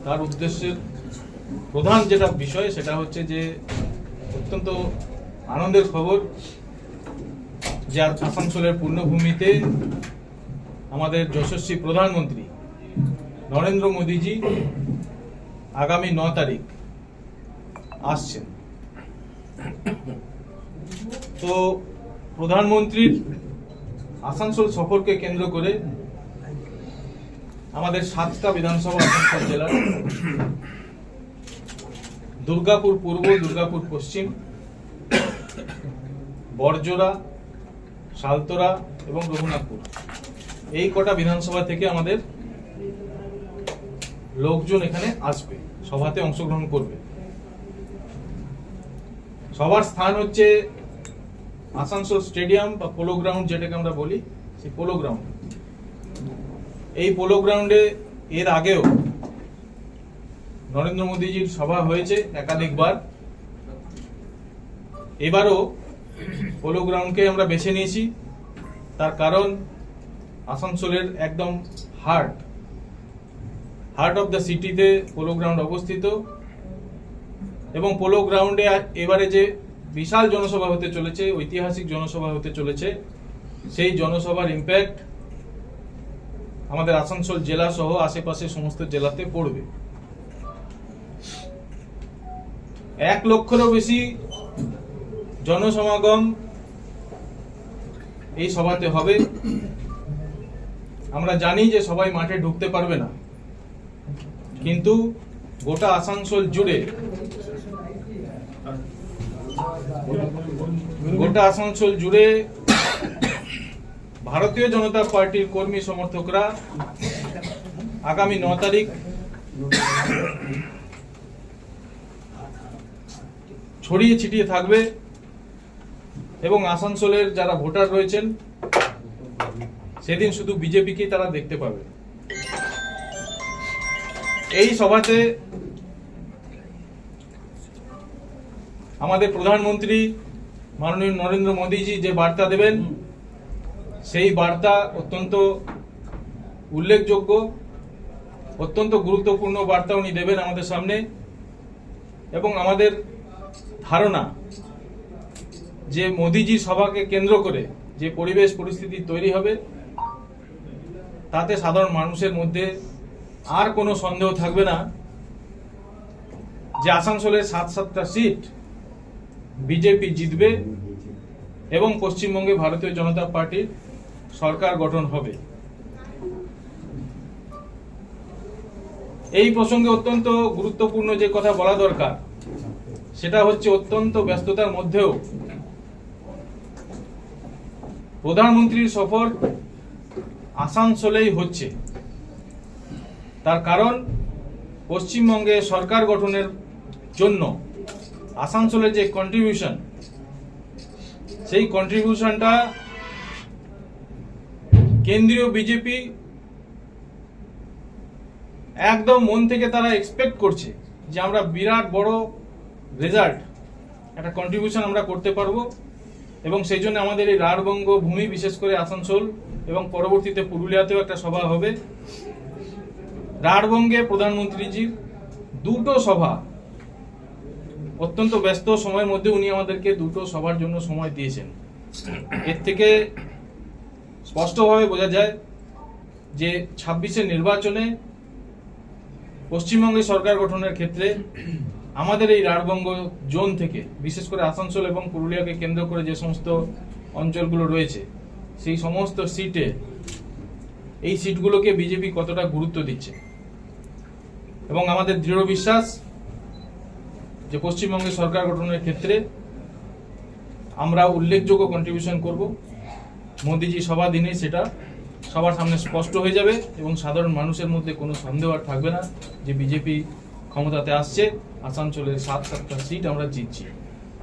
তার উদ্দেশ্যের প্রধান যেটা বিষয় সেটা হচ্ছে যে অত্যন্ত আনন্দের খবর যে আসানসোলের পূর্ণভূমিতে আমাদের যশস্বী প্রধানমন্ত্রী নরেন্দ্র মোদীজি আগামী 9 তারিখ আসছেন। তো প্রধানমন্ত্রীর আসানসোল সফরকে কেন্দ্র করে আমাদের 7টা বিধানসভা আসানসোল জেলার দুর্গাপুর পূর্ব, দুর্গাপুর পশ্চিম, বড়জোড়া, সালতোরা এবং রঘুনাথপুর, এই কটা বিধানসভা থেকে আমাদের লোকজন এখানে আসবে, সভাতে অংশগ্রহণ করবে। সবার স্থান হচ্ছে আসানসোল স্টেডিয়াম বা পোলো গ্রাউন্ড, যেটাকে আমরা বলি, সেই পোলো গ্রাউন্ড। এই পোলো গ্রাউন্ডে এর আগেও নরেন্দ্র মোদীজির সভা হয়েছে একাধিকবার। এবারও পোলো গ্রাউন্ডকে আমরা বেছে নিয়েছি, তার কারণ আসানসোলের একদম হার্ট অফ দ্য সিটিতে পোলো গ্রাউন্ড অবস্থিত এবং পোলো গ্রাউন্ডে এবারে যে বিশাল জনসভা হতে চলেছে, ঐতিহাসিক জনসভা হতে চলেছে, সেই জনসভার ইম্প্যাক্ট আমাদের আসানসোল জেলা সহ আশেপাশে সমস্ত জেলাতে পড়বে। 1 লক্ষেরও বেশি জনসমাগম এই সভাতে হবে। আমরা জানি যে সবাই মাঠে ঢুকতে পারবে না, কিন্তু গোটা আসানসোল জুড়ে ভারতীয় জনতা পার্টির কর্মী সমর্থকরা আগামী 9 তারিখ ছড়িয়ে ছিটিয়ে থাকবে এবং আসানসোলের যারা ভোটার রয়েছেন সেদিন শুধু বিজেপিকেই তারা দেখতে পাবে। এই সভাতে আমাদের প্রধানমন্ত্রী মাননীয় নরেন্দ্র মোদীজি যে বার্তা দেবেন, সেই বার্তা অত্যন্ত উল্লেখযোগ্য, অত্যন্ত গুরুত্বপূর্ণ বার্তা উনি দেবেন আমাদের সামনে। এবং আমাদের ধারণা যে মোদীজির সভাকে কেন্দ্র করে যে পরিবেশ পরিস্থিতি তৈরি হবে, তাতে সাধারণ মানুষের মধ্যে আর কোনো সন্দেহ থাকবে না যে আসানসোলের 7টা সিট বিজেপি জিতবে এবং পশ্চিমবঙ্গে ভারতীয় জনতা পার্টির সরকার গঠন হবে। এই প্রসঙ্গে অত্যন্ত গুরুত্বপূর্ণ যে কথা বলা দরকার সেটা হচ্ছে, অত্যন্ত ব্যস্ততার মধ্যেও প্রধানমন্ত্রীর সফর আসানসোলেই হচ্ছে। তার কারণ পশ্চিমবঙ্গে সরকার গঠনের জন্য আসানসোলের যে কন্ট্রিবিউশন, সেই কন্ট্রিবিউশনটা কেন্দ্রীয় বিজেপি একদম মন থেকে তারা এক্সপেক্ট করছে যে আমরা বিরাট বড় রেজাল্ট, একটা কন্ট্রিবিউশন আমরা করতে পারবো। এবং সেই জন্য আমাদের এই রাঢ়বঙ্গ ভূমি, বিশেষ করে আসানসোল এবং পরবর্তীতে পুরুলিয়াতেও একটা সভা হবে। রাঢ়বঙ্গে প্রধানমন্ত্রীজির 2টো সভা, অত্যন্ত ব্যস্ত সময়ের মধ্যে উনি আমাদেরকে 2টো সভার জন্য সময় দিয়েছেন। এর থেকে স্পষ্টভাবে বোঝা যায় যে 26-এর নির্বাচনে পশ্চিমবঙ্গে সরকার গঠনের ক্ষেত্রে আমাদের এই রাঢ়বঙ্গ জোন থেকে, বিশেষ করে আসানসোল এবং পুরুলিয়াকে কেন্দ্র করে যে সমস্ত অঞ্চলগুলো রয়েছে, সেই সমস্ত সিটে এই সিটগুলোকে বিজেপি কতটা গুরুত্ব দিচ্ছে। এবং আমাদের দৃঢ় বিশ্বাস যে পশ্চিমবঙ্গে সরকার গঠনের ক্ষেত্রে আমরা উল্লেখযোগ্য কন্ট্রিবিউশন করব। মোদীজি সভা দিনে সেটা সবার সামনে স্পষ্ট হয়ে যাবে এবং সাধারণ মানুষের মধ্যে কোনো সন্দেহ আর থাকবে না যে বিজেপি ক্ষমতাতে আসছে, আসানসোলের 7টা সিট আমরা জিতছি।